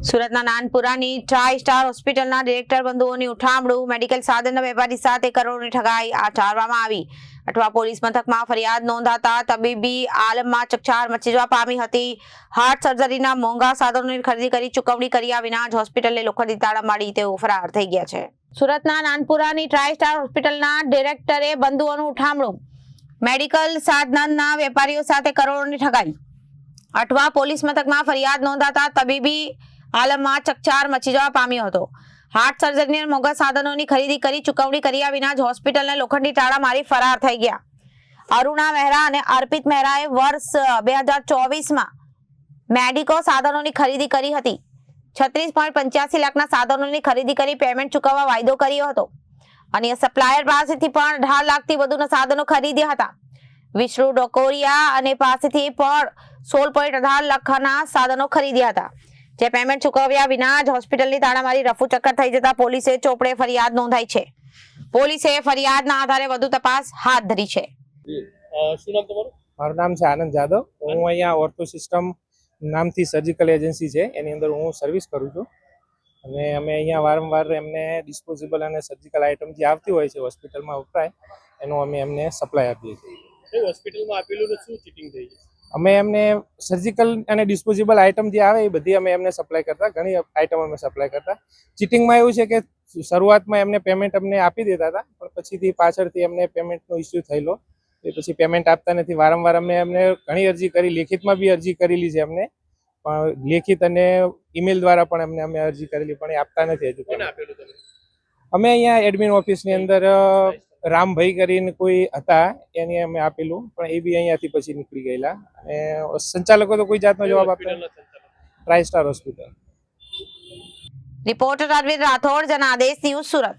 સુરતના નાનપુરાની try star હોસ્પિટલના director બંધુઓની ઉઠામણું, medical સાધનના વેપારી સાથે કરોડોની ઠગાઈ આચરવામાં આવી. અઠવા પોલીસ મથકમાં ફરિયાદ નોંધાતા તબીબી આલમમાં ચકચાર મચી જવા પામી હતી. હાર્ટ સર્જરીના મોંઘા સાધનોની ખરીદી કરી ચૂકવણી કર્યા વિના જ હોસ્પિટલને લોખંડી તાળા મારી તેઓ ફરાર થઈ ગયા છે. સુરતના નાનપુરાની ટ્રાય સ્ટાર હોસ્પિટલના ડિરેક્ટરે બંધુઓનું ઉઠામણું, મેડિકલ સાધનના વેપારીઓ સાથે કરોડોની ઠગાઈ. અઠવા પોલીસ મથકમાં ફરિયાદ નોંધાતા તબીબી આલમમાં ચકચાર મચી જવા પામ્યો હતો. હાર્ટ સર્જરીના મોંઘા સાધનોની ખરીદી કરી ચૂકવણી કર્યા વિના જ હોસ્પિટલને લોખંડી તાળા મારી ફરાર થઈ ગયા. અરુણા મહેરા અને અર્પિત મહેરાએ વર્ષ 2024માં મેડિકો સાધનોની ખરીદી કરી હતી. 36.85 લાખના સાધનોની ખરીદી કરી પેમેન્ટ ચૂકવવા વાયદો કર્યો હતો. અન્ય સપ્લાયર પાસેથી પણ 18 લાખથી વધુના સાધનો ખરીદ્યા હતા. વિષ્ણુ ડોકોરિયા અને પાસેથી પણ 16.18 લાખના સાધનો ખરીદ્યા હતા, જે પેમેન્ટ ચૂકવ્યા વિના જ હોસ્પિટલની તાળામારી રફુચક્કર થઈ જતા પોલીસે ચોપડે ફરિયાદ નોંધાઈ છે. પોલીસે ફરિયાદના આધારે વધુ તપાસ હાથ ધરી છે. શું નામ તમારું? મારું નામ છે આનંદ જાદવ. હું અહીંયા ઓર્થો સિસ્ટમ નામથી સર્જિકલ એજન્સી છે, એની અંદર હું સર્વિસ કરું છું. અને અમે અહીંયા વારંવાર એમને ડિસ્પોઝેબલ અને સર્જિકલ આઇટમ જે આવતી હોય છે હોસ્પિટલમાં વપરાય એનું અમે એમને સપ્લાય આપીએ છીએ. હોસ્પિટલમાં આપેલું શું ચીટિંગ થઈ છે? અમે એમને સર્જિકલ અને ડિસ્પોઝેબલ આઇટમ જે આવે એ બધી અમે એમને સપ્લાય કરતા, ઘણી આઇટમ અમે સપ્લાય કરતા. ચીટિંગમાં એવું છે કે શરૂઆતમાં એમને પેમેન્ટ અમને આપી દેતા હતા, પણ પછીથી પાછળથી એમને પેમેન્ટનો ઇસ્યુ થયેલો, એ પછી પેમેન્ટ આપતા નથી. વારંવાર અમે એમને ઘણી અરજી કરી, લેખિતમાં બી અરજી કરેલી છે એમને, પણ લેખિત અને ઈમેલ દ્વારા પણ અમે અરજી કરેલી, પણ એ આપતા નથી હજુ. કોને આપેલું તમે? અમે અહીંયા એડમિન ઓફિસની અંદર રામભાઈ કરીને કોઈ હતા, એને અમે આપેલું, પણ એ બી અહીંયાથી પછી નીકળી ગયેલા. અને સંચાલકો તો કોઈ જાતનો જવાબ આપતા. Tri Star hospital. Reporter Arvind Rathod, Janadesh News, Surat.